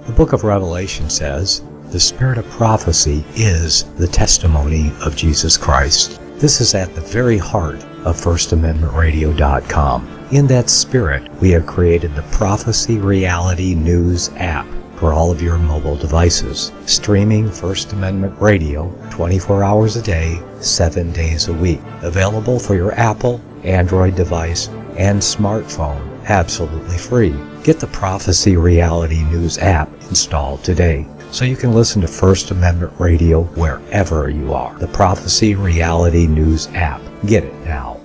The book of Revelation says, "The spirit of prophecy is the testimony of Jesus Christ." This is at the very heart of FirstAmendmentRadio.com. In that spirit, we have created the Prophecy Reality News app for all of your mobile devices, streaming First Amendment Radio 24 hours a day, 7 days a week. Available for your Apple, Android device, and smartphone, absolutely free. Get the Prophecy Reality News app installed today, so you can listen to First Amendment Radio wherever you are. The Prophecy Reality News app. Get it now.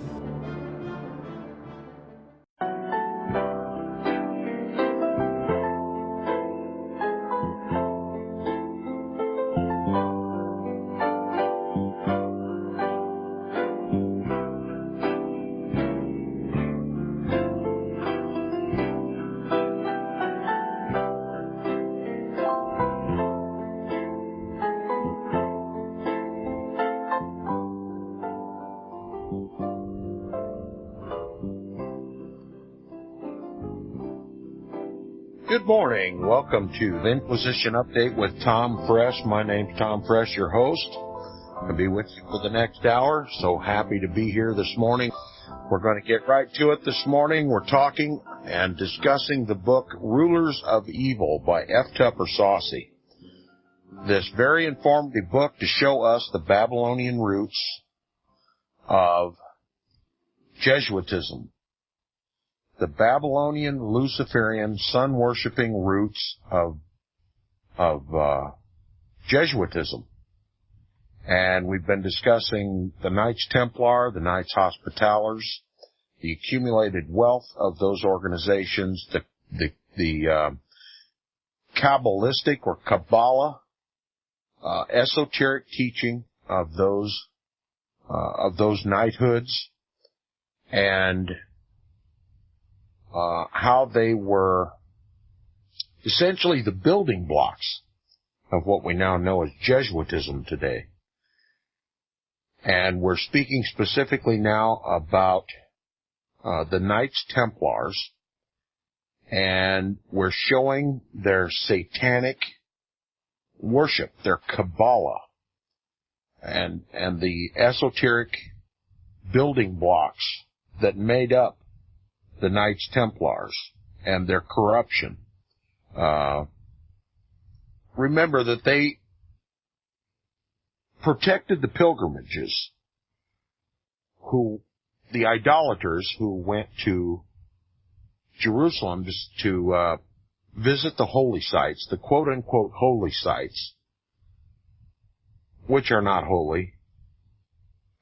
Good morning. Welcome to the Inquisition Update with Tom Fresh. My name's Tom Fresh, your host. I'll be with you for the next hour. So happy to be here this morning. We're going to get right to it this morning. We're talking and discussing the book Rulers of Evil by F. Tupper Saucy. This very informative book to show us the Babylonian roots of Jesuitism. The Babylonian, Luciferian, sun-worshipping roots of Jesuitism. And we've been discussing the Knights Templar, the Knights Hospitallers, the accumulated wealth of those organizations, the Kabbalistic or Kabbalah, esoteric teaching of those knighthoods, and how they were essentially the building blocks of what we now know as Jesuitism today. And we're speaking specifically now about the Knights Templars, and we're showing their satanic worship, their Kabbalah, and the esoteric building blocks that made up the Knights Templars and their corruption. Remember that they protected the pilgrimages, the idolaters who went to Jerusalem to visit the holy sites, the quote-unquote holy sites, which are not holy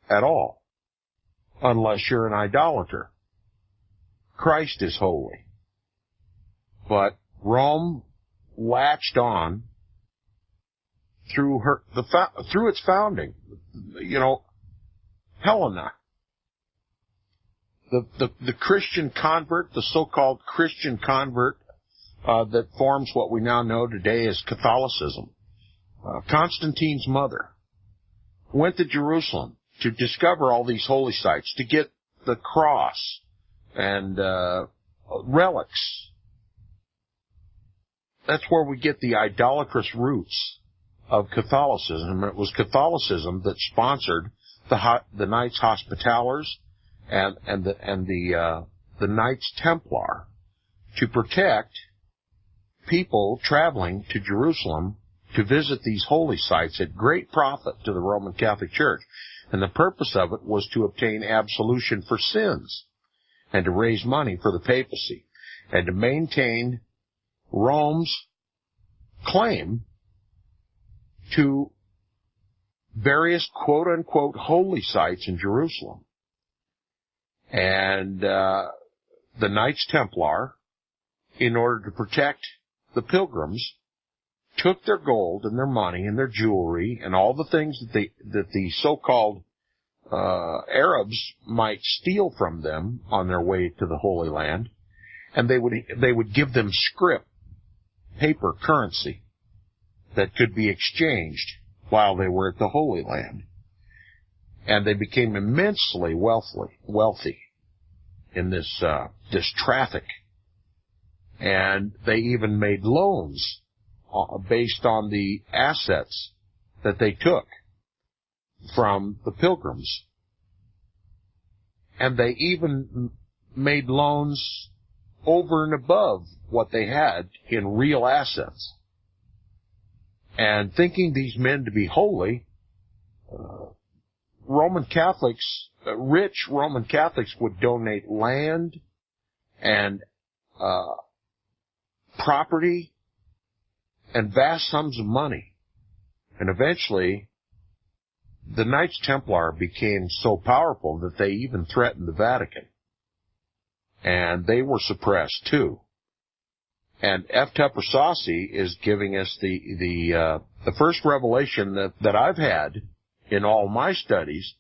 at all, unless you're an idolater. Christ is holy. But Rome latched on through its founding. Helena, the Christian convert, the so-called Christian convert that forms what we now know today as Catholicism. Constantine's mother went to Jerusalem to discover all these holy sites, to get the cross and relics. That's where we get the idolatrous roots of Catholicism. It was Catholicism that sponsored the Knights Hospitallers and the Knights Templar to protect people traveling to Jerusalem to visit these holy sites at great profit to the Roman Catholic Church. And the purpose of it was to obtain absolution for sins and to raise money for the papacy and to maintain Rome's claim to various quote-unquote holy sites in Jerusalem. And the Knights Templar, in order to protect the pilgrims, took their gold and their money and their jewelry and all the things that the so-called Arabs might steal from them on their way to the Holy Land, and they would give them scrip, paper currency, that could be exchanged while they were at the Holy Land. And they became immensely wealthy in this traffic. And they even made loans based on the assets that they took from the pilgrims. And they even made loans over and above what they had in real assets. And thinking these men to be holy, Roman Catholics, rich Roman Catholics would donate land and property and vast sums of money. And eventually, the Knights Templar became so powerful that they even threatened the Vatican. And they were suppressed too. And F. Tupper Saucy is giving us the first revelation that I've had in all my studies,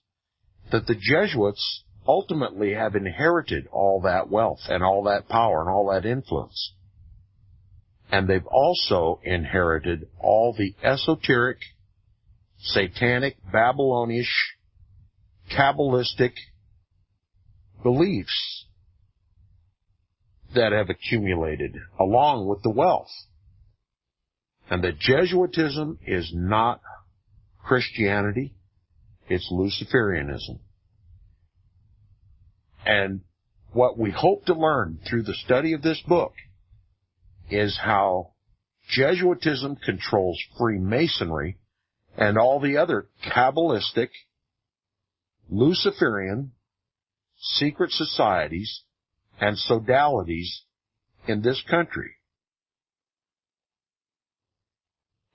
that the Jesuits ultimately have inherited all that wealth and all that power and all that influence. And they've also inherited all the esoteric, satanic, Babylonish, Kabbalistic beliefs that have accumulated along with the wealth. And that Jesuitism is not Christianity, it's Luciferianism. And what we hope to learn through the study of this book is how Jesuitism controls Freemasonry and all the other Kabbalistic, Luciferian, secret societies and sodalities in this country.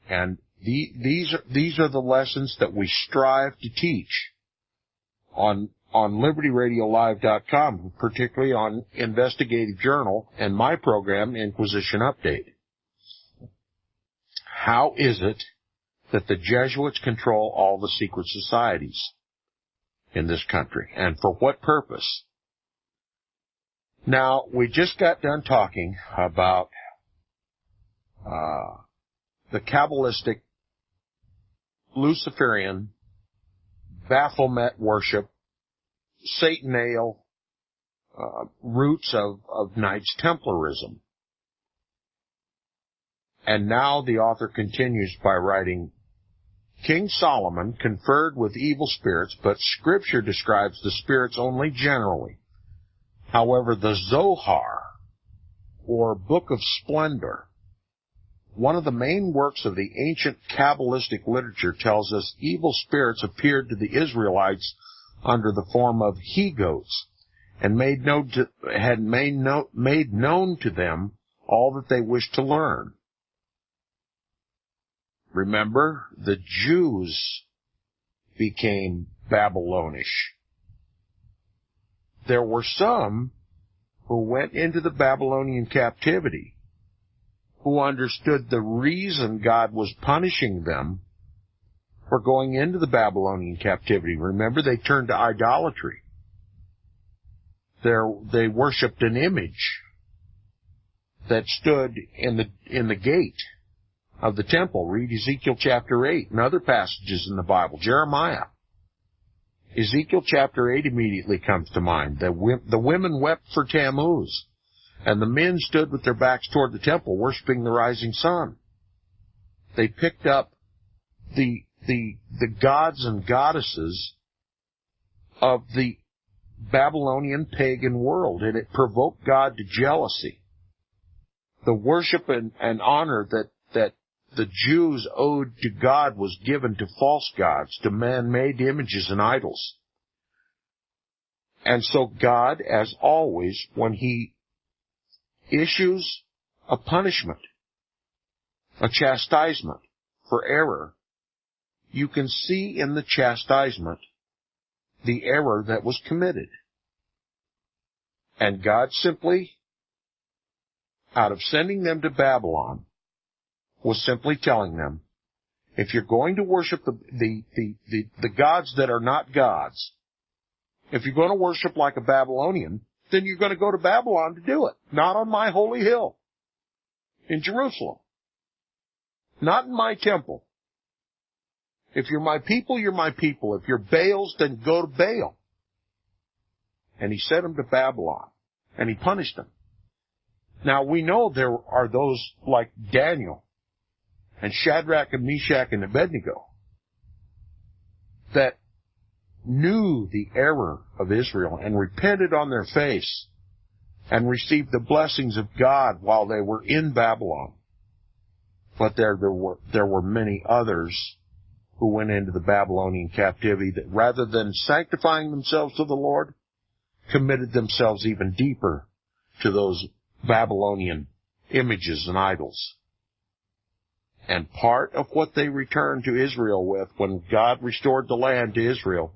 And these are the lessons that we strive to teach on LibertyRadioLive.com, particularly on Investigative Journal and my program, Inquisition Update. How is it that the Jesuits control all the secret societies in this country, and for what purpose? Now, we just got done talking about the Kabbalistic, Luciferian, Baphomet worship, Satanale roots of Knights Templarism. And now the author continues by writing, King Solomon conferred with evil spirits, but Scripture describes the spirits only generally. However, the Zohar, or Book of Splendor, one of the main works of the ancient Kabbalistic literature, tells us evil spirits appeared to the Israelites under the form of he-goats and made known to them all that they wished to learn. Remember, the Jews became Babylonish. There were some who went into the Babylonian captivity who understood the reason God was punishing them for going into the Babylonian captivity. Remember, they turned to idolatry. They worshipped an image that stood in the gate of the temple. Read Ezekiel chapter 8 and other passages in the Bible. Jeremiah. Ezekiel chapter 8 immediately comes to mind. The women wept for Tammuz, and the men stood with their backs toward the temple, worshiping the rising sun. They picked up the gods and goddesses of the Babylonian pagan world, and it provoked God to jealousy. The worship and honor that the Jews owed to God was given to false gods, to man-made images and idols. And so God, as always, when He issues a punishment, a chastisement for error, you can see in the chastisement the error that was committed. And God simply, out of sending them to Babylon, was simply telling them, if you're going to worship the gods that are not gods, if you're going to worship like a Babylonian, then you're going to go to Babylon to do it, not on my holy hill in Jerusalem, not in my temple. If you're my people, you're my people. If you're Baal's, then go to Baal. And He sent them to Babylon, and He punished them. Now, we know there are those like Daniel, and Shadrach and Meshach and Abednego that knew the error of Israel and repented on their face and received the blessings of God while they were in Babylon. But there were many others who went into the Babylonian captivity that rather than sanctifying themselves to the Lord, committed themselves even deeper to those Babylonian images and idols. And part of what they returned to Israel with, when God restored the land to Israel,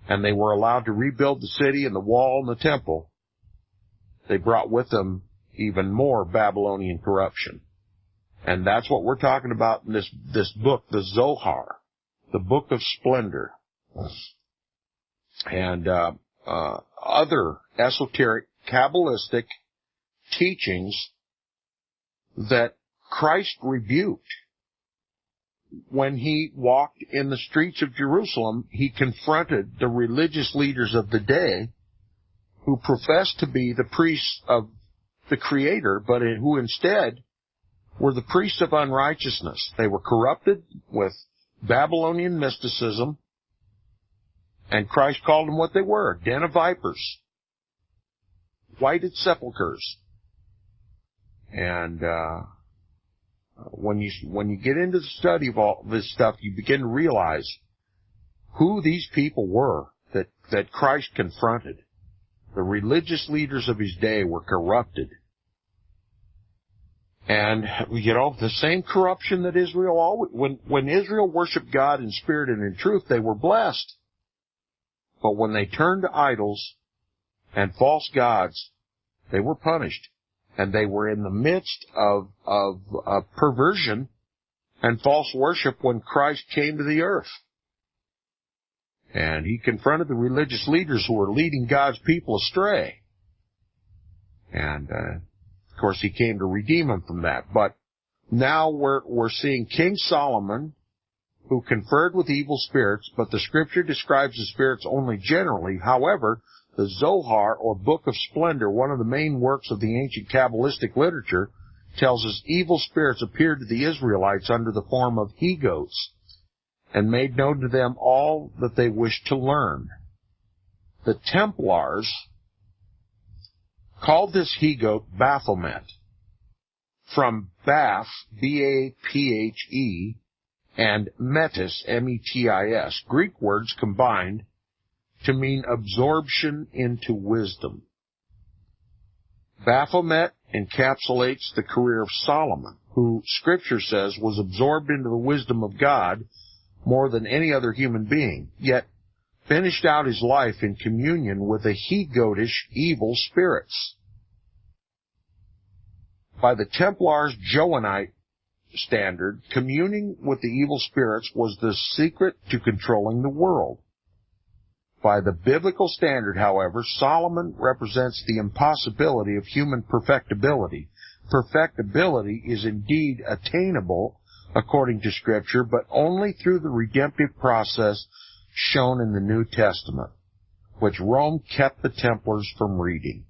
and they were allowed to rebuild the city and the wall and the temple, they brought with them even more Babylonian corruption. And that's what we're talking about in this book, the Zohar, the Book of Splendor, and other esoteric, Kabbalistic teachings that Christ rebuked. When he walked in the streets of Jerusalem, he confronted the religious leaders of the day who professed to be the priests of the Creator, but who instead were the priests of unrighteousness. They were corrupted with Babylonian mysticism, and Christ called them what they were, a den of vipers, whited sepulchres. And when you get into the study of all this stuff, you begin to realize who these people were that Christ confronted. The religious leaders of his day were corrupted. And, the same corruption that Israel always, when Israel worshiped God in spirit and in truth, they were blessed. But when they turned to idols and false gods, they were punished. And they were in the midst of perversion and false worship when Christ came to the earth. And he confronted the religious leaders who were leading God's people astray. And, of course, he came to redeem them from that. But now we're seeing King Solomon, who conferred with evil spirits, but the Scripture describes the spirits only generally. However, the Zohar, or Book of Splendor, one of the main works of the ancient Kabbalistic literature, tells us evil spirits appeared to the Israelites under the form of he-goats and made known to them all that they wished to learn. The Templars called this he-goat Baphomet, from Baph, B-A-P-H-E, and Metis, M-E-T-I-S, Greek words combined to mean absorption into wisdom. Baphomet encapsulates the career of Solomon, who Scripture says was absorbed into the wisdom of God more than any other human being, yet finished out his life in communion with the he-goatish evil spirits. By the Templars' Johannite standard, communing with the evil spirits was the secret to controlling the world. By the biblical standard, however, Solomon represents the impossibility of human perfectibility. Perfectibility is indeed attainable according to Scripture, but only through the redemptive process shown in the New Testament, which Rome kept the Templars from reading.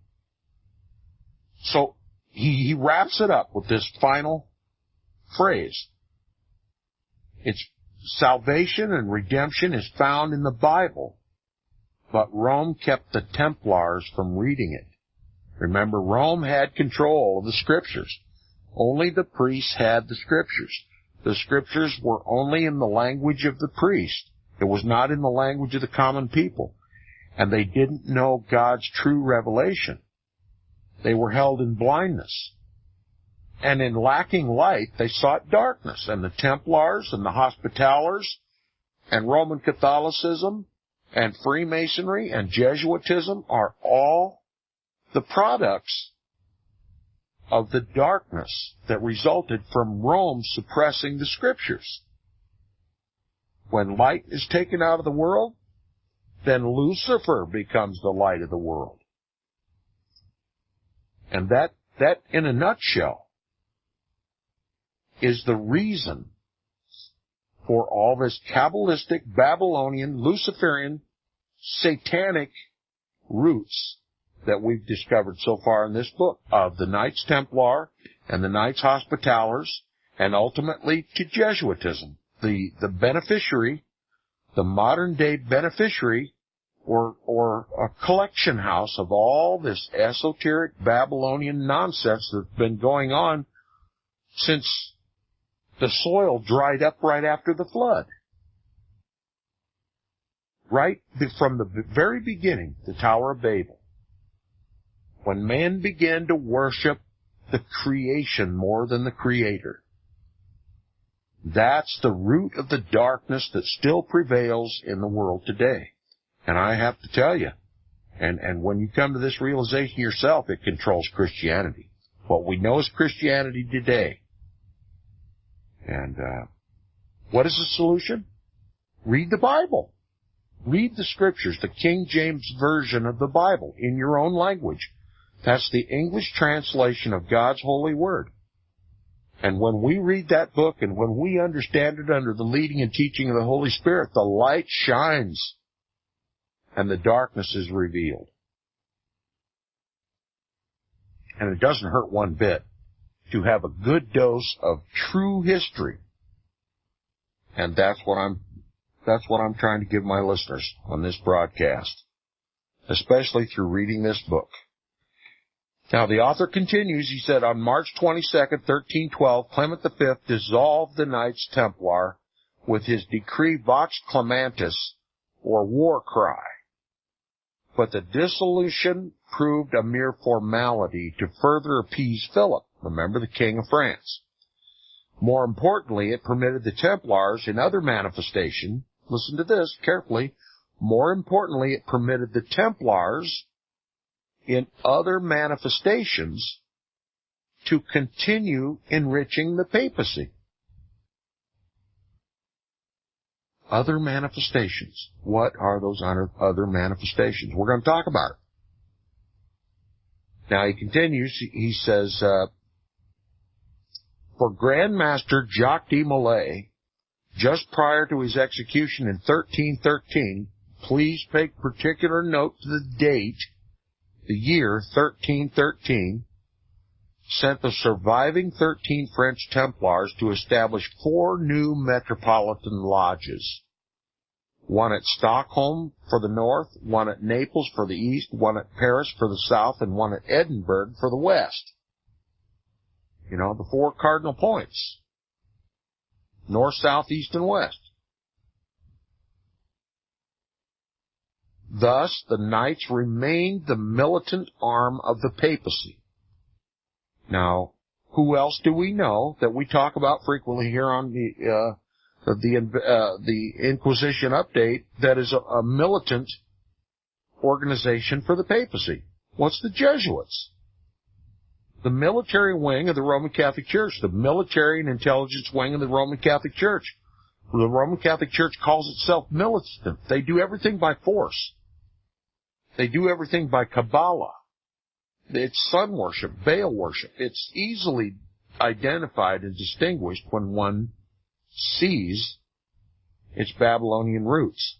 So he wraps it up with this final phrase. It's salvation and redemption is found in the Bible, but Rome kept the Templars from reading it. Remember, Rome had control of the Scriptures. Only the priests had the Scriptures. The Scriptures were only in the language of the priest. It was not in the language of the common people. And they didn't know God's true revelation. They were held in blindness. And in lacking light, they sought darkness. And the Templars and the Hospitallers and Roman Catholicism and Freemasonry and Jesuitism are all the products of the darkness that resulted from Rome suppressing the Scriptures. When light is taken out of the world, then Lucifer becomes the light of the world. And that in a nutshell, is the reason for all this Kabbalistic, Babylonian, Luciferian, satanic roots that we've discovered so far in this book of the Knights Templar and the Knights Hospitallers and ultimately to Jesuitism. The beneficiary, the modern-day beneficiary, or a collection house of all this esoteric Babylonian nonsense that's been going on since the soil dried up right after the flood. Right from the very beginning, the Tower of Babel, when man began to worship the creation more than the Creator. That's the root of the darkness that still prevails in the world today. And I have to tell you, and when you come to this realization yourself, it controls Christianity. What we know is Christianity today. And what is the solution? Read the Bible. Read the Scriptures, the King James Version of the Bible, in your own language. That's the English translation of God's holy word. And when we read that book and when we understand it under the leading and teaching of the Holy Spirit, the light shines and the darkness is revealed. And it doesn't hurt one bit to have a good dose of true history. And that's what I'm trying to give my listeners on this broadcast, especially through reading this book. Now, the author continues, he said, on March 22nd, 1312, Clement V dissolved the Knights Templar with his decree Vox Clamantis, or war cry. But the dissolution proved a mere formality to further appease Philip, remember, the King of France. More importantly, it permitted the Templars in other manifestation, listen to this carefully, more importantly, it permitted the Templars in other manifestations to continue enriching the papacy. Other manifestations. What are those other manifestations? We're going to talk about it. Now he continues, he says, for Grand Master Jacques de Molay, just prior to his execution in 1313, please take particular note to the date, the year 1313, sent the surviving 13 French Templars to establish 4 new metropolitan lodges. One at Stockholm for the north, one at Naples for the east, one at Paris for the south, and one at Edinburgh for the west. You know, the 4 cardinal points. North, south, east, and west. Thus, the Knights remained the militant arm of the papacy. Now, who else do we know that we talk about frequently here on the Inquisition update that is a militant organization for the papacy? What's the Jesuits? The military wing of the Roman Catholic Church, the military and intelligence wing of the Roman Catholic Church. The Roman Catholic Church calls itself militant. They do everything by force. They do everything by Kabbalah. It's sun worship, Baal worship. It's easily identified and distinguished when one sees its Babylonian roots.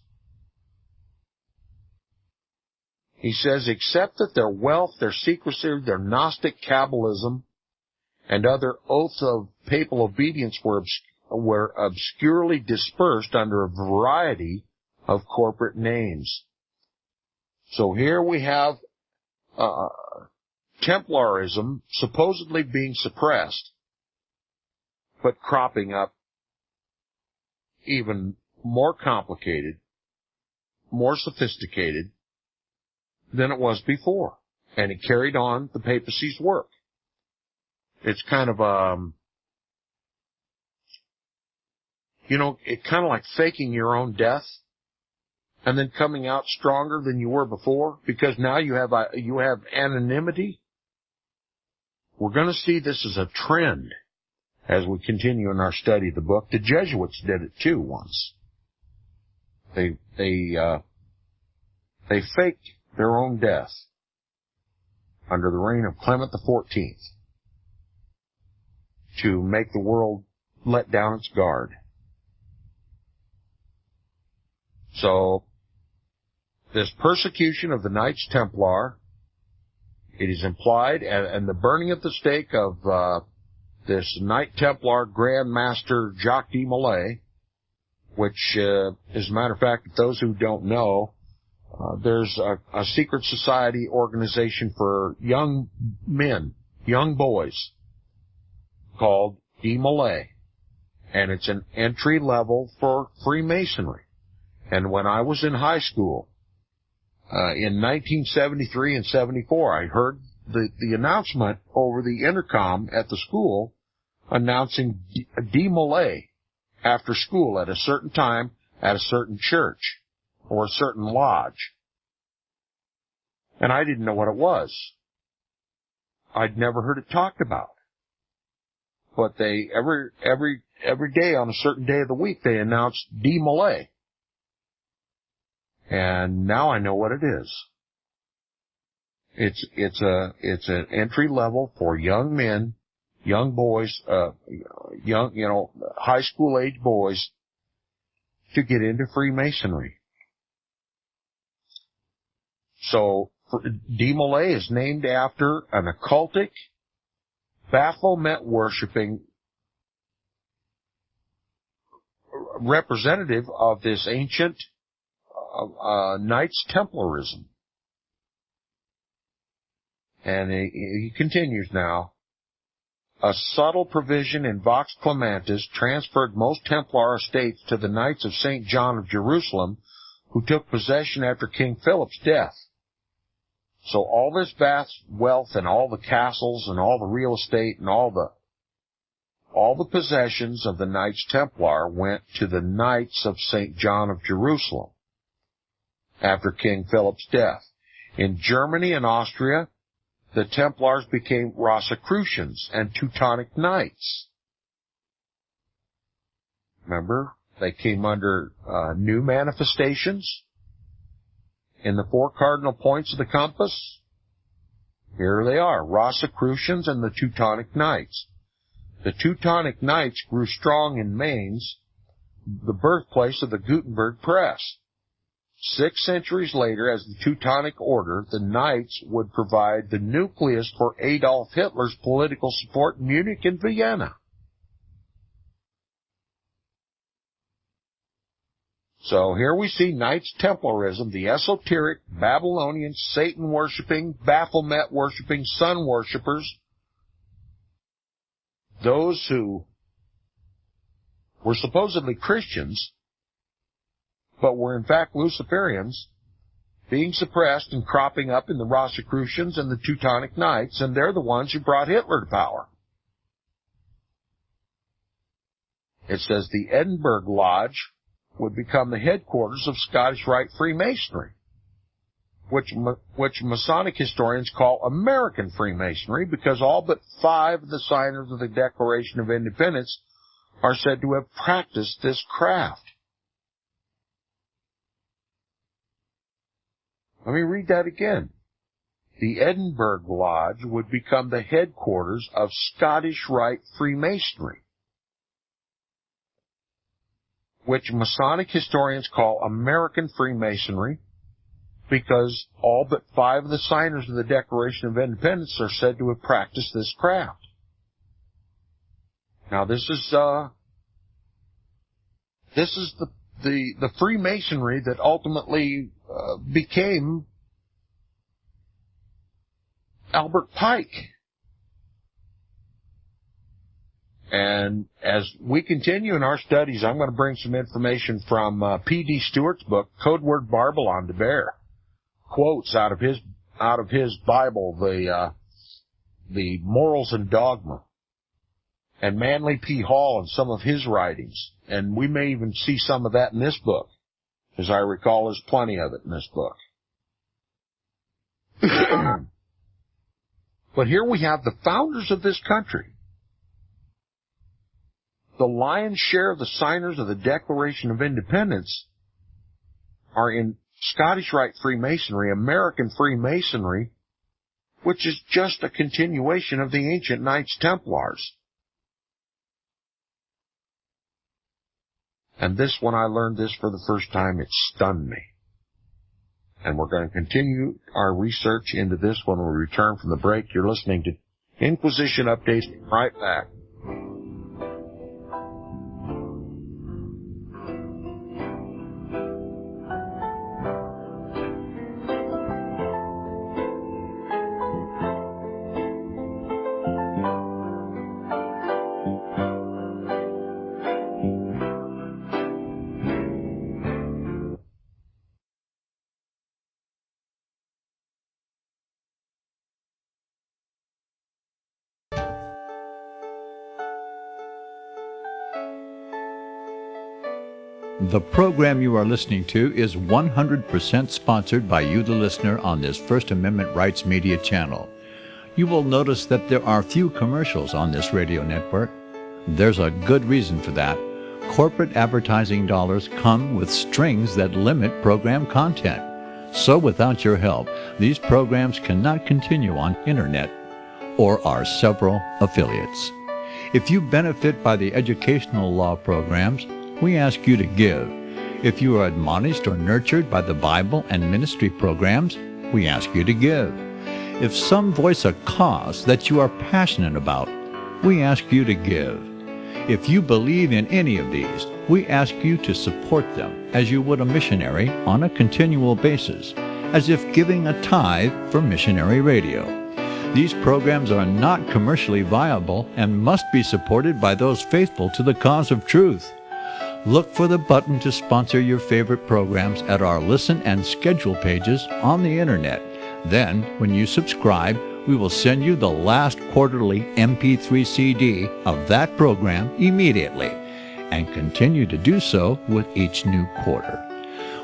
He says, except that their wealth, their secrecy, their Gnostic Kabbalism, and other oaths of papal obedience were obscurely dispersed under a variety of corporate names. So here we have Templarism supposedly being suppressed, but cropping up even more complicated, more sophisticated than it was before. And it carried on the papacy's work. It's kind of, it kind of like faking your own death and then coming out stronger than you were before because now you have anonymity. We're going to see this as a trend as we continue in our study of the book. The Jesuits did it too once. They faked their own death under the reign of Clement XIV to make the world let down its guard. So, this persecution of the Knights Templar, it is implied, and the burning at the stake of this Knight Templar Grand Master Jacques de Molay, which, as a matter of fact, those who don't know, there's a secret society organization for young men, young boys, called de Molay, and it's an entry level for Freemasonry. And when I was in high school, in 1973 and 74, I heard the announcement over the intercom at the school announcing de Molay after school at a certain time at a certain church or a certain lodge. And I didn't know what it was. I'd never heard it talked about. But they, every day on a certain day of the week, they announced de Molay. And now I know what it is. It's an entry level for young men, young boys, high school age boys to get into Freemasonry. So de Molay is named after an occultic, Baphomet worshipping representative of this ancient Knights Templarism. And he continues now. A subtle provision in Vox Clementis transferred most Templar estates to the Knights of St. John of Jerusalem, who took possession after King Philip's death. So all this vast wealth and all the castles and all the real estate and all the possessions of the Knights Templar went to the Knights of St. John of Jerusalem after King Philip's death. In Germany and Austria, the Templars became Rosicrucians and Teutonic Knights. Remember, they came under new manifestations in the 4 cardinal points of the compass. Here they are, Rosicrucians and the Teutonic Knights. The Teutonic Knights grew strong in Mainz, the birthplace of the Gutenberg press. 6 centuries later, as the Teutonic Order, the Knights would provide the nucleus for Adolf Hitler's political support in Munich and Vienna. So here we see Knights Templarism, the esoteric, Babylonian, Satan-worshipping, Baphomet-worshipping, sun worshippers, those who were supposedly Christians, but were in fact Luciferians, being suppressed and cropping up in the Rosicrucians and the Teutonic Knights, and they're the ones who brought Hitler to power. It says the Edinburgh Lodge would become the headquarters of Scottish Rite Freemasonry, which Masonic historians call American Freemasonry, because all but 5 of the signers of the Declaration of Independence are said to have practiced this craft. Let me read that again. The Edinburgh Lodge would become the headquarters of Scottish Rite Freemasonry, which Masonic historians call American Freemasonry, because all but 5 of the signers of the Declaration of Independence are said to have practiced this craft. Now this is the Freemasonry that ultimately became Albert Pike. And as we continue in our studies, I'm going to bring some information from P.D. Stewart's book, Code Word Barbelon de Bear. Quotes out of his Bible, the Morals and Dogma, and Manly P. Hall and some of his writings. And we may even see some of that in this book. As I recall, there's plenty of it in this book. But here we have the founders of this country. The lion's share of the signers of the Declaration of Independence are in Scottish Rite Freemasonry, American Freemasonry, which is just a continuation of the ancient Knights Templars. And this, when I learned this for the first time, it stunned me. And we're going to continue our research into this when we return from the break. You're listening to Inquisition Updates. Right back. The program you are listening to is 100% sponsored by you, the listener, on this First Amendment Rights Media channel. You will notice that there are few commercials on this radio network. There's a good reason for that. Corporate advertising dollars come with strings that limit program content. So without your help, these programs cannot continue on internet or our several affiliates. If you benefit by the educational law programs, we ask you to give. If you are admonished or nurtured by the Bible and ministry programs, we ask you to give. If some voice a cause that you are passionate about, we ask you to give. If you believe in any of these, we ask you to support them as you would a missionary on a continual basis, as if giving a tithe for missionary radio. These programs are not commercially viable and must be supported by those faithful to the cause of truth. Look for the button to sponsor your favorite programs at our listen and schedule pages on the internet. Then, when you subscribe, we will send you the last quarterly MP3 CD of that program immediately, and continue to do so with each new quarter.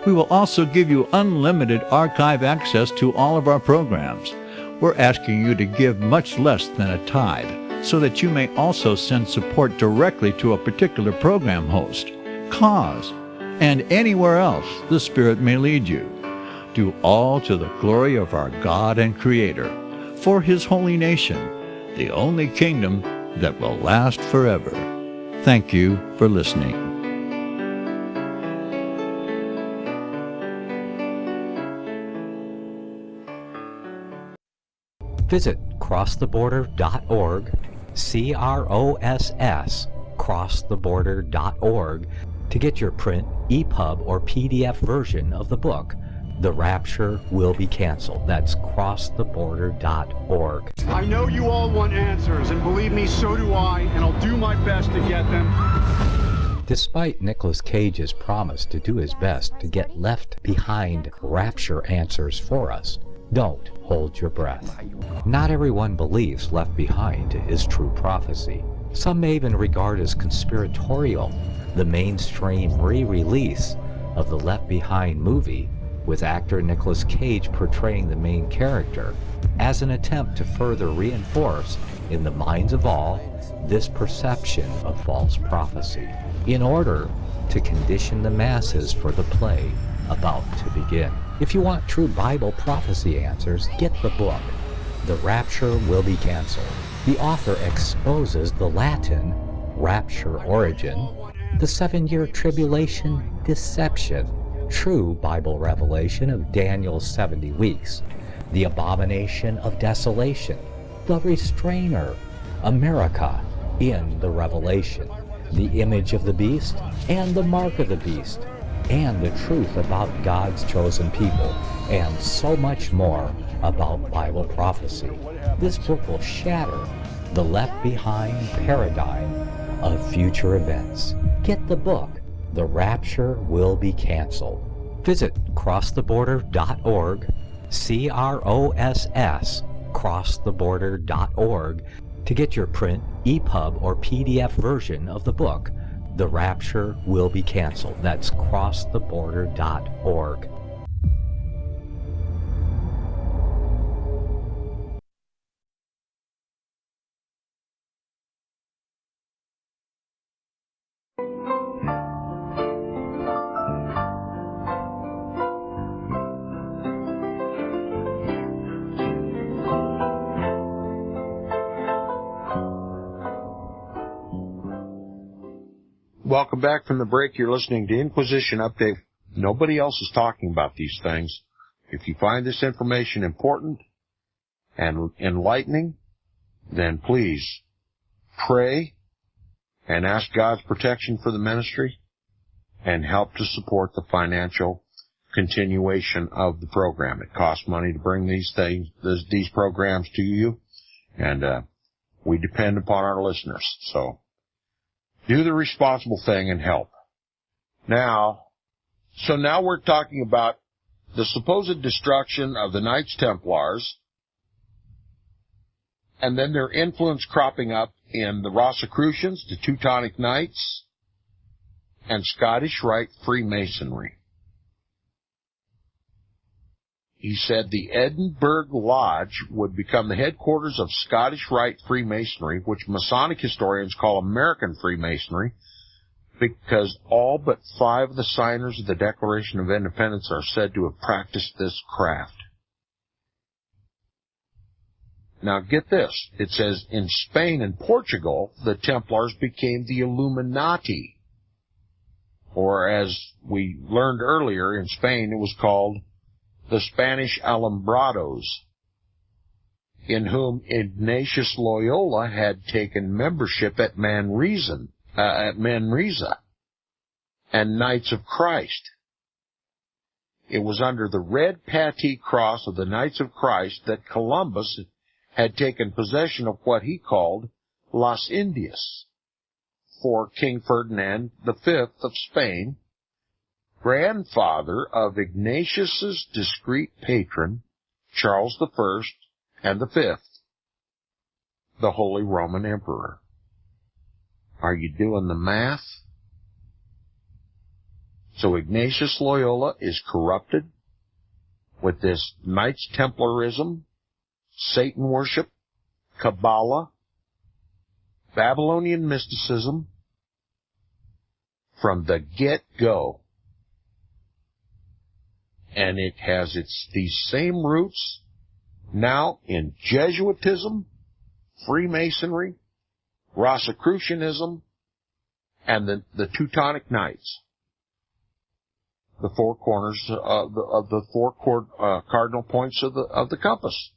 We will also give you unlimited archive access to all of our programs. We're asking you to give much less than a tithe, so that you may also send support directly to a particular program host, cause, and anywhere else the Spirit may lead you. Do all to the glory of our God and Creator, for His holy nation, the only kingdom that will last forever. Thank you for listening. Visit crosstheborder.org, CROSS, crosstheborder.org, to get your print, EPUB, or PDF version of the book, The Rapture Will Be Canceled. That's crosstheborder.org. I know you all want answers, and believe me, so do I, and I'll do my best to get them. Despite Nicolas Cage's promise to do his best to get left behind rapture answers for us, don't hold your breath. Not everyone believes Left Behind is true prophecy. Some may even regard as conspiratorial the mainstream re-release of the Left Behind movie with actor Nicolas Cage portraying the main character as an attempt to further reinforce in the minds of all this perception of false prophecy in order to condition the masses for the play about to begin. If you want true Bible prophecy answers, get the book, The Rapture Will Be Canceled. The author exposes the Latin rapture origin, the 7-year tribulation deception, true Bible revelation of Daniel's 70 weeks, the abomination of desolation, the restrainer, America in the Revelation, the image of the beast and the mark of the beast, and the truth about God's chosen people, and so much more about Bible prophecy. This book will shatter the left behind paradigm of future events. Get the book, The Rapture Will Be Canceled. Visit crosstheborder.org, CROSS, crosstheborder.org, to get your print, EPUB, or PDF version of the book, The Rapture Will Be Canceled. That's crosstheborder.org. Welcome back from the break. You're listening to Inquisition Update. Nobody else is talking about these things. If you find this information important and enlightening, then please pray and ask God's protection for the ministry and help to support the financial continuation of the program. It costs money to bring these programs to you, and we depend upon our listeners. So do the responsible thing and help. Now we're talking about the supposed destruction of the Knights Templars, and then their influence cropping up in the Rosicrucians, the Teutonic Knights, and Scottish Rite Freemasonry. He said the Edinburgh Lodge would become the headquarters of Scottish Rite Freemasonry, which Masonic historians call American Freemasonry, because all but 5 of the signers of the Declaration of Independence are said to have practiced this craft. Now get this. It says in Spain and Portugal, the Templars became the Illuminati. Or as we learned earlier, in Spain it was called the Spanish Alumbrados, in whom Ignatius Loyola had taken membership at Manresa and Knights of Christ. It was under the red patee cross of the Knights of Christ that Columbus had taken possession of what he called Las Indias, for King Ferdinand V of Spain, grandfather of Ignatius's discreet patron, Charles I and V, the Holy Roman Emperor. Are you doing the math? So Ignatius Loyola is corrupted with this Knights Templarism, Satan worship, Kabbalah, Babylonian mysticism from the get-go. And it has these same roots now in Jesuitism, Freemasonry, Rosicrucianism, and the Teutonic Knights. The 4 corners of the 4 cardinal points of the compass.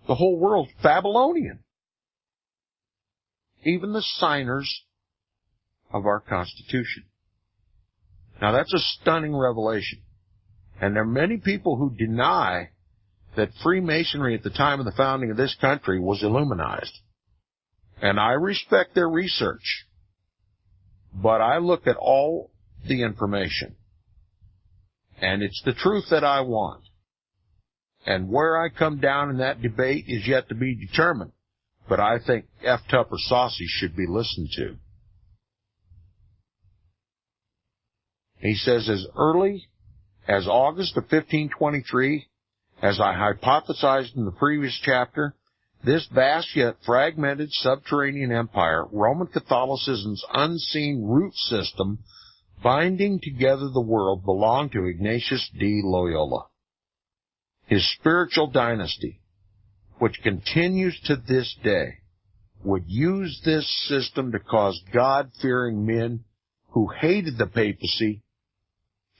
The whole world's Babylonian. Even the signers of our Constitution. Now that's a stunning revelation. And there are many people who deny that Freemasonry at the time of the founding of this country was Illuminized. And I respect their research. But I look at all the information. And it's the truth that I want. And where I come down in that debate is yet to be determined. But I think F. Tupper Saucy should be listened to. He says, as early as August of 1523, as I hypothesized in the previous chapter, this vast yet fragmented subterranean empire, Roman Catholicism's unseen root system, binding together the world, belonged to Ignatius D. Loyola. His spiritual dynasty, which continues to this day, would use this system to cause God-fearing men who hated the papacy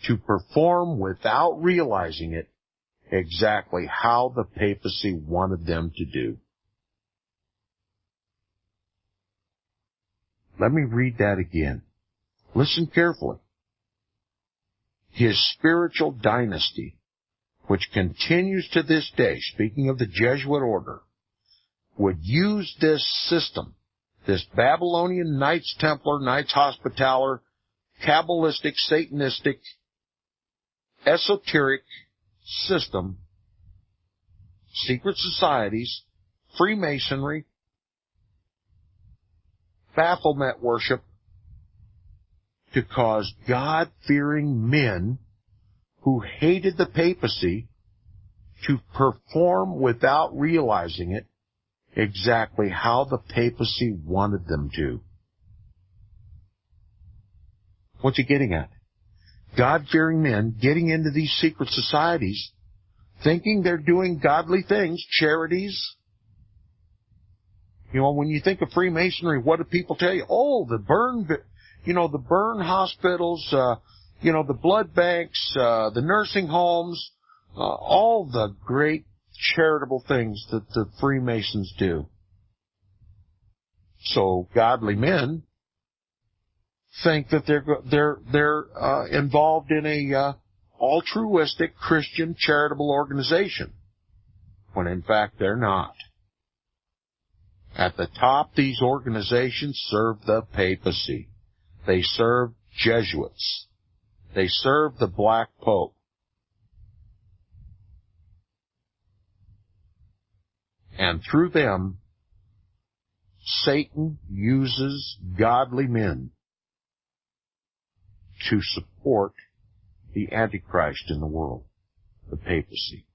to perform without realizing it exactly how the papacy wanted them to do. Let me read that again. Listen carefully. His spiritual dynasty, which continues to this day, speaking of the Jesuit order, would use this system, this Babylonian Knights Templar, Knights Hospitaller, Kabbalistic, Satanistic, esoteric system, secret societies, Freemasonry, Baphomet worship, to cause God-fearing men who hated the papacy to perform without realizing it exactly how the papacy wanted them to. What's he getting at? God-fearing men getting into these secret societies, thinking they're doing godly things, charities. You know, when you think of Freemasonry, what do people tell you? Oh, the burn hospitals, the blood banks, the nursing homes, all the great charitable things that the Freemasons do. So godly men think that they're involved in a altruistic Christian charitable organization, when in fact they're not. At the top, these organizations serve the papacy. They serve Jesuits. They serve the Black Pope. And through them, Satan uses godly men to support the Antichrist in the world, the papacy.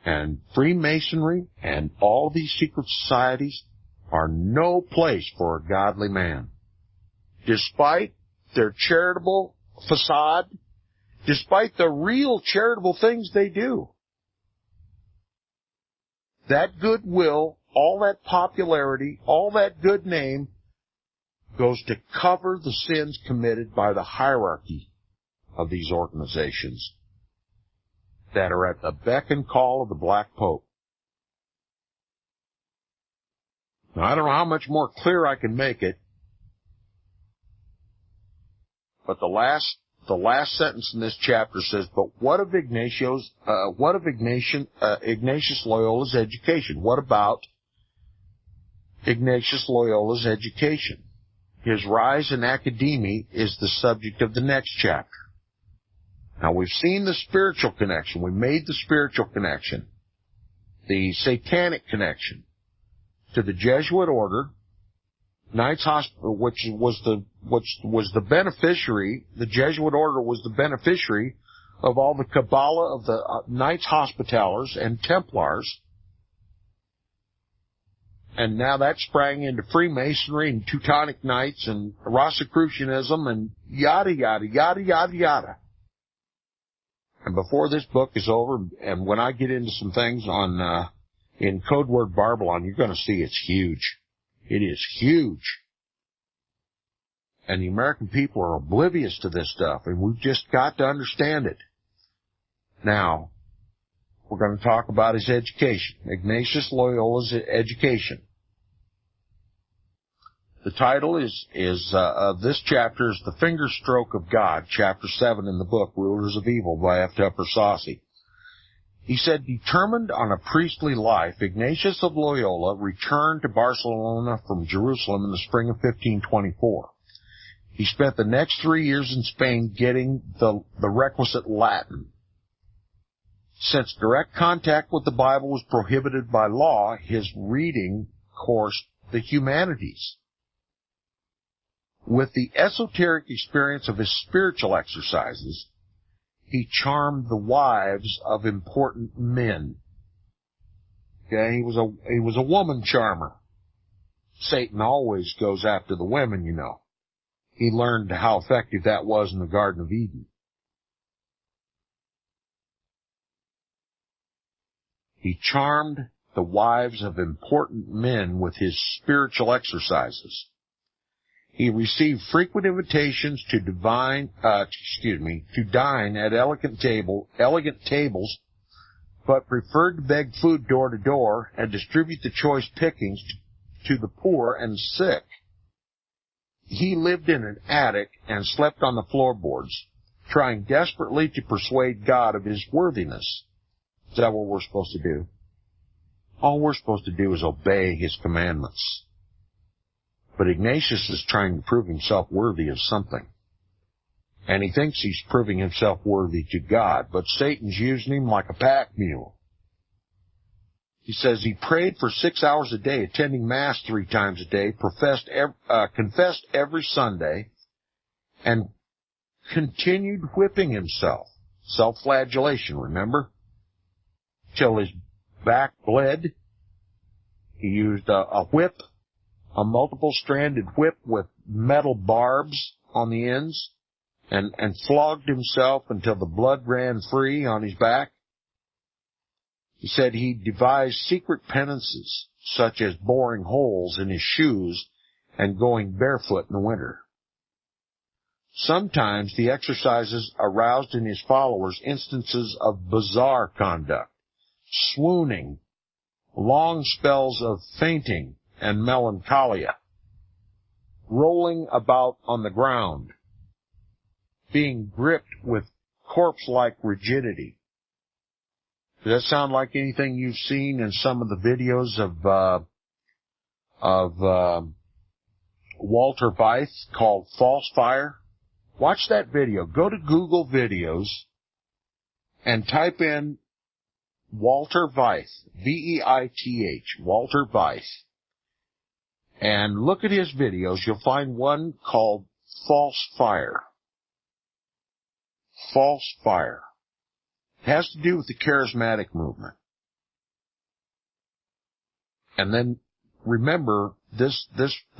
And Freemasonry and all these secret societies are no place for a godly man. Despite their charitable facade, despite the real charitable things they do. That goodwill, all that popularity, all that good name goes to cover the sins committed by the hierarchy of these organizations that are at the beck and call of the Black Pope. Now, I don't know how much more clear I can make it, but the last sentence in this chapter says, "But what of Ignatius Loyola's education? What about Ignatius Loyola's education? His rise in academia is the subject of the next chapter." Now, we've seen the spiritual connection. We made the spiritual connection, the satanic connection to the Jesuit order, Knights Hospital, which was the beneficiary. The Jesuit order was the beneficiary of all the Kabbalah of the Knights Hospitallers and Templars. And now that sprang into Freemasonry and Teutonic Knights and Rosicrucianism and yada, yada, yada, yada, yada. And before this book is over, and when I get into some things on in Code Word Babylon, you're going to see it's huge. It is huge. And the American people are oblivious to this stuff, and we've just got to understand it. Now, we're going to talk about his education, Ignatius Loyola's education. The title of this chapter is The Finger Stroke of God, Chapter 7 in the book, Rulers of Evil by F. Tupper Saucy. He said, determined on a priestly life, Ignatius of Loyola returned to Barcelona from Jerusalem in the spring of 1524. He spent the next 3 years in Spain getting the requisite Latin. Since direct contact with the Bible was prohibited by law, his reading coursed the humanities. With the esoteric experience of his spiritual exercises, he charmed the wives of important men. Okay, he was a woman charmer. Satan always goes after the women, you know. He learned how effective that was in the Garden of Eden. He charmed the wives of important men with his spiritual exercises. He received frequent invitations to dine at elegant tables, but preferred to beg food door to door and distribute the choice pickings to the poor and sick. He lived in an attic and slept on the floorboards, trying desperately to persuade God of his worthiness. Is that what we're supposed to do? All we're supposed to do is obey his commandments. But Ignatius is trying to prove himself worthy of something. And he thinks he's proving himself worthy to God, but Satan's using him like a pack mule. He says he prayed for 6 hours a day, attending Mass 3 times a day, confessed every Sunday, and continued whipping himself. Self-flagellation, remember? Till his back bled. He used a whip, a multiple-stranded whip with metal barbs on the ends, and flogged himself until the blood ran free on his back. He said he devised secret penances, such as boring holes in his shoes and going barefoot in the winter. Sometimes the exercises aroused in his followers instances of bizarre conduct, swooning, long spells of fainting and melancholia, rolling about on the ground, being gripped with corpse-like rigidity. Does that sound like anything you've seen in some of the videos of Walter Veith called False Fire? Watch that video. Go to Google videos and type in Walter Veith, V-E-I-T-H, Walter Veith. And look at his videos. You'll find one called False Fire. False Fire. It has to do with the charismatic movement. And then remember this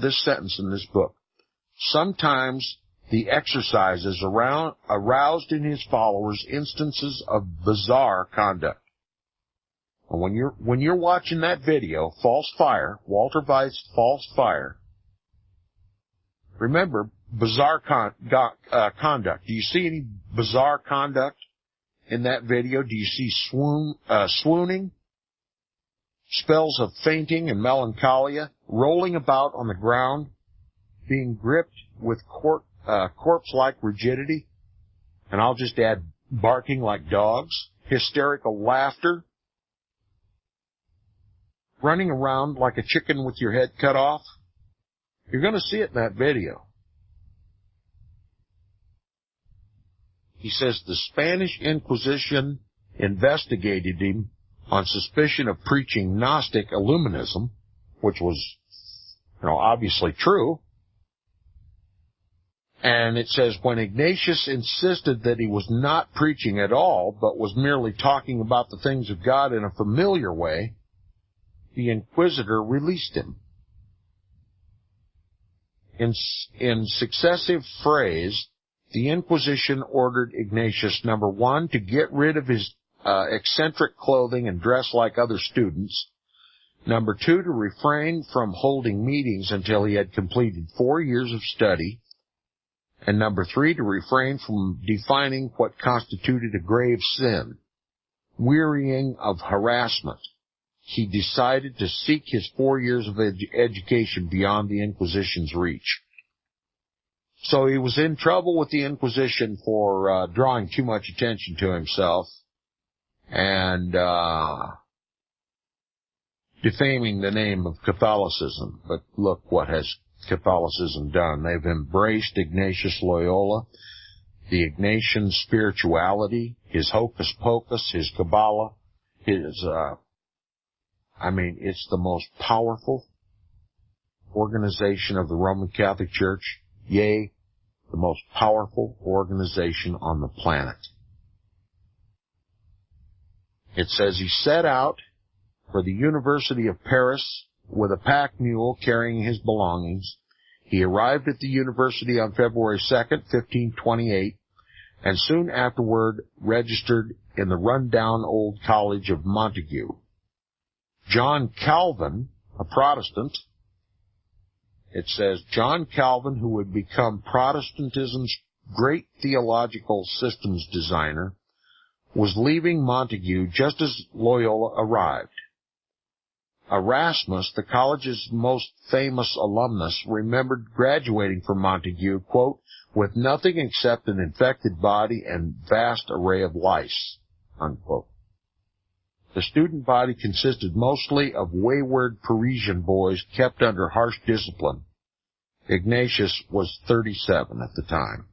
sentence in this book. Sometimes the exercises aroused in his followers instances of bizarre conduct. And when you're watching that video, False Fire, Walter Veith's False Fire, remember bizarre conduct. Do you see any bizarre conduct in that video? Do you see swooning, spells of fainting and melancholia, rolling about on the ground, being gripped with corpse-like rigidity? And I'll just add barking like dogs, hysterical laughter, running around like a chicken with your head cut off? You're going to see it in that video. He says the Spanish Inquisition investigated him on suspicion of preaching Gnostic Illuminism, which was, obviously true. And it says when Ignatius insisted that he was not preaching at all, but was merely talking about the things of God in a familiar way, the Inquisitor released him. In successive phrase, the Inquisition ordered Ignatius, number one, to get rid of his eccentric clothing and dress like other students. Number two, to refrain from holding meetings until he had completed 4 years of study. And number three, to refrain from defining what constituted a grave sin. Wearying of harassment, he decided to seek his 4 years of education beyond the Inquisition's reach. So he was in trouble with the Inquisition for drawing too much attention to himself and defaming the name of Catholicism. But look what has Catholicism done. They've embraced Ignatius Loyola, the Ignatian spirituality, his hocus pocus, his Kabbalah, his it's the most powerful organization of the Roman Catholic Church, yea, the most powerful organization on the planet. It says he set out for the University of Paris with a pack mule carrying his belongings. He arrived at the university on February 2nd, 1528, and soon afterward registered in the run-down old college of Montague. John Calvin, a Protestant, it says, John Calvin, who would become Protestantism's great theological systems designer, was leaving Montague just as Loyola arrived. Erasmus, the college's most famous alumnus, remembered graduating from Montague, quote, with nothing except an infected body and vast array of lice, unquote. The student body consisted mostly of wayward Parisian boys kept under harsh discipline. Ignatius was 37 at the time.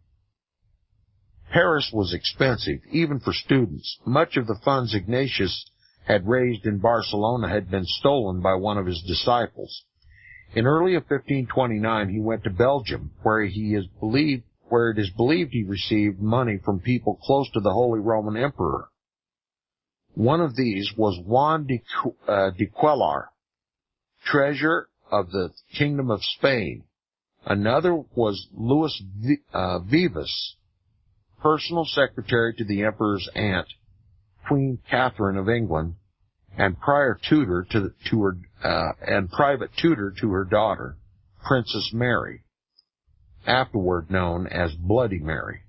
Paris was expensive, even for students. Much of the funds Ignatius had raised in Barcelona had been stolen by one of his disciples. In early of 1529, he went to Belgium, where it is believed he received money from people close to the Holy Roman Emperor. One of these was Juan de Cuellar, treasurer of the Kingdom of Spain. Another was Louis Vivas, personal secretary to the Emperor's aunt, Queen Catherine of England, and private tutor to her daughter, Princess Mary, afterward known as Bloody Mary.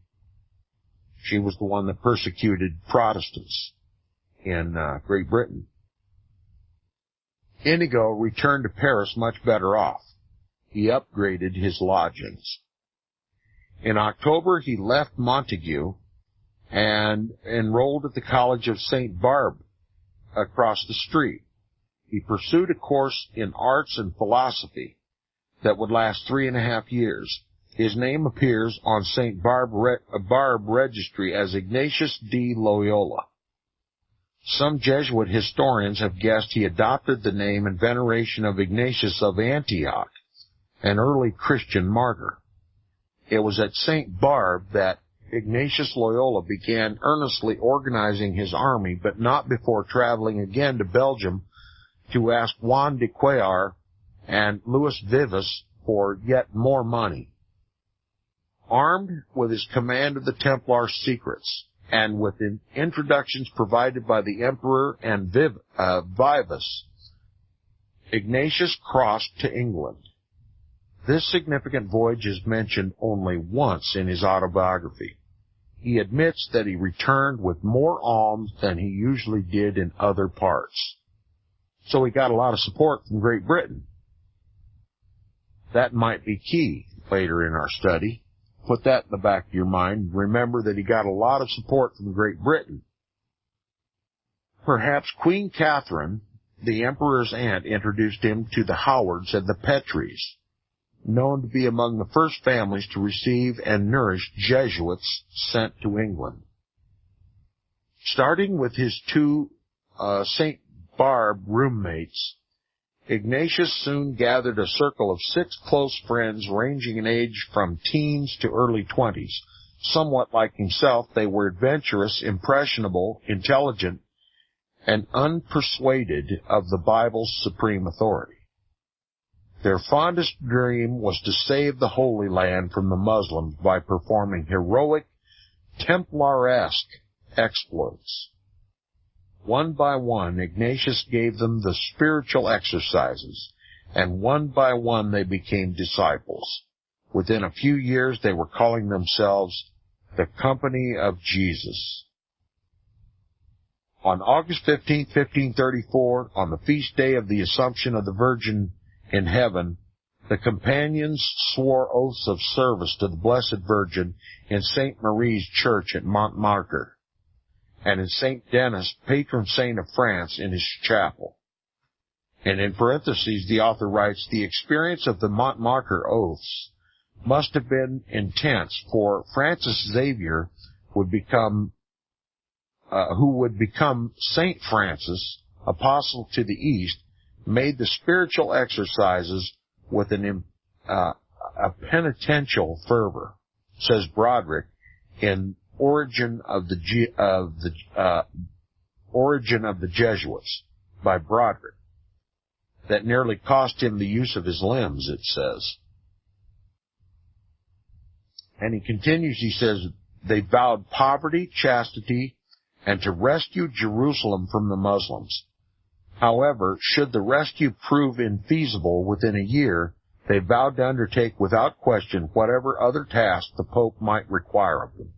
She was the one that persecuted Protestants in Great Britain. Inigo returned to Paris much better off. He upgraded his lodgings. In October, he left Montague and enrolled at the College of St. Barbe across the street. He pursued a course in arts and philosophy that would last 3.5 years. His name appears on St. Barbe registry as Ignatius de Loyola. Some Jesuit historians have guessed he adopted the name in veneration of Ignatius of Antioch, an early Christian martyr. It was at St. Barbe that Ignatius Loyola began earnestly organizing his army, but not before traveling again to Belgium to ask Juan de Cuellar and Louis Vives for yet more money. Armed with his command of the Templar secrets, and with introductions provided by the Emperor and Vives, Ignatius crossed to England. This significant voyage is mentioned only once in his autobiography. He admits that he returned with more alms than he usually did in other parts. So he got a lot of support from Great Britain. That might be key later in our study. Put that in the back of your mind. Remember that he got a lot of support from Great Britain. Perhaps Queen Catherine, the emperor's aunt, introduced him to the Howards and the Petrys, known to be among the first families to receive and nourish Jesuits sent to England. Starting with his two St. Barbe roommates, Ignatius soon gathered a circle of 6 close friends ranging in age from teens to early 20s. Somewhat like himself, they were adventurous, impressionable, intelligent, and unpersuaded of the Bible's supreme authority. Their fondest dream was to save the Holy Land from the Muslims by performing heroic, Templar-esque exploits. One by one, Ignatius gave them the spiritual exercises, and one by one they became disciples. Within a few years, they were calling themselves the Company of Jesus. On August 15, 1534, on the feast day of the Assumption of the Virgin in heaven, the companions swore oaths of service to the Blessed Virgin in St. Marie's Church at Montmartre, and in St. Denis, patron saint of France, in his chapel. And in parentheses, the author writes, the experience of the Montmartre oaths must have been intense, for Francis Xavier would become, who would become Saint Francis, apostle to the East, made the spiritual exercises with a penitential fervor, says Broderick in Origin of the Jesuits by Broderick, that nearly cost him the use of his limbs, it says. And he continues, he says, they vowed poverty, chastity, and to rescue Jerusalem from the Muslims. However, should the rescue prove infeasible within a year, they vowed to undertake without question whatever other task the Pope might require of them.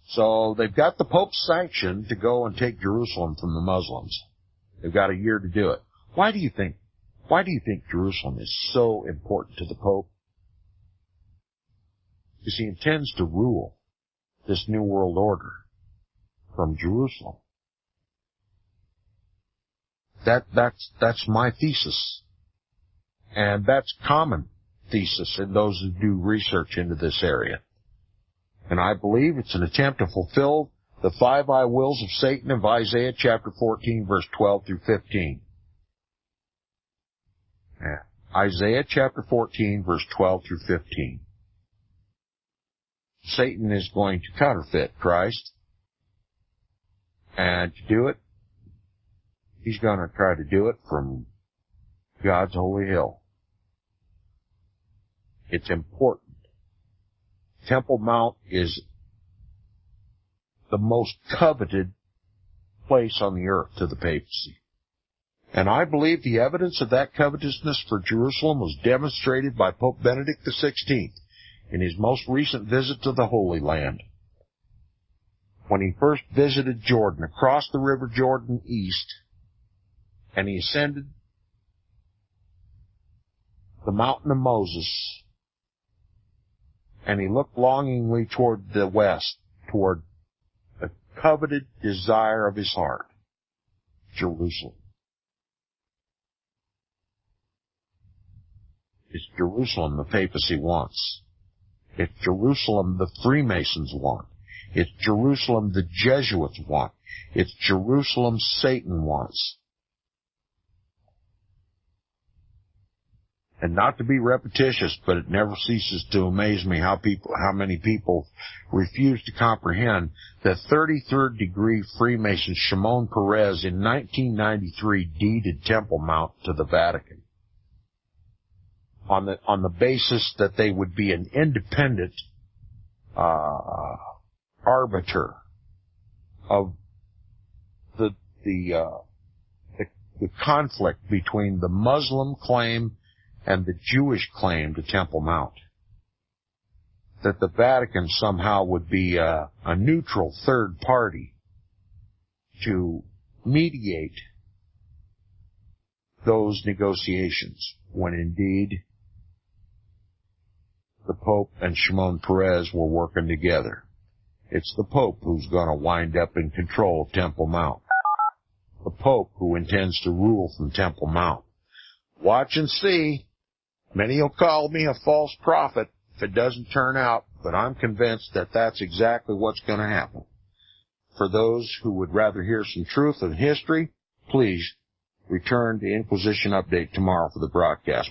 So they've got the Pope's sanction to go and take Jerusalem from the Muslims. They've got a year to do it. Why do you think Jerusalem is so important to the Pope? Because he intends to rule this new world order from Jerusalem. That's my thesis. And that's common thesis in those who do research into this area. And I believe it's an attempt to fulfill the 5 I wills of Satan of Isaiah chapter 14, verse 12 through 15. Isaiah chapter 14, verse 12 through 15. Satan is going to counterfeit Christ. And to do it, he's going to try to do it from God's holy hill. It's important. Temple Mount is the most coveted place on the earth to the papacy. And I believe the evidence of that covetousness for Jerusalem was demonstrated by Pope Benedict XVI in his most recent visit to the Holy Land. When he first visited Jordan, across the River Jordan east, and he ascended the mountain of Moses, and he looked longingly toward the west, toward the coveted desire of his heart, Jerusalem. It's Jerusalem the papacy wants. It's Jerusalem the Freemasons want. It's Jerusalem the Jesuits want. It's Jerusalem Satan wants. And not to be repetitious, but it never ceases to amaze me how many people refuse to comprehend that 33rd degree Freemason Shimon Peres in 1993 deeded Temple Mount to the Vatican on the basis that they would be an independent arbiter of the conflict between the Muslim claim and the Jewish claim to Temple Mount. That the Vatican somehow would be a neutral third party to mediate those negotiations, when indeed the Pope and Shimon Peres were working together. It's the Pope who's going to wind up in control of Temple Mount. The Pope who intends to rule from Temple Mount. Watch and see. Many will call me a false prophet if it doesn't turn out, but I'm convinced that that's exactly what's going to happen. For those who would rather hear some truth and history, please return to Inquisition Update tomorrow for the broadcast.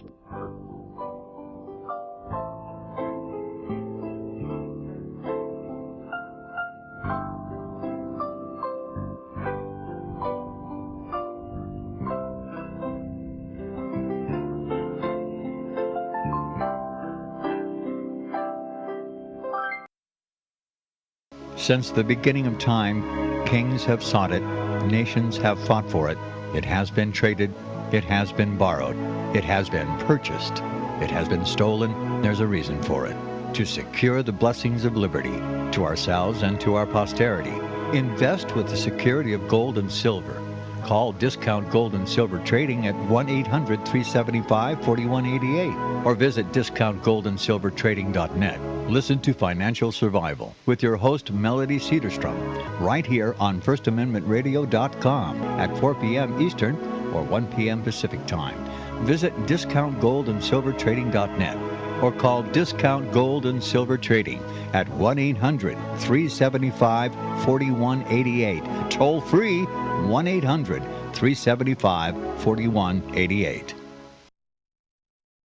Since the beginning of time, kings have sought it, nations have fought for it. It has been traded, it has been borrowed, it has been purchased, it has been stolen. There's a reason for it. To secure the blessings of liberty to ourselves and to our posterity. Invest with the security of gold and silver. Call Discount Gold and Silver Trading at 1-800-375-4188 or visit discountgoldandsilvertrading.net. Listen to Financial Survival with your host Melody Cedarstrom right here on FirstAmendmentRadio.com at 4 p.m. Eastern or 1 p.m. Pacific Time. Visit discountgoldandsilvertrading.net or call Discount Gold and Silver Trading at 1-800-375-4188. Toll free 1-800-375-4188.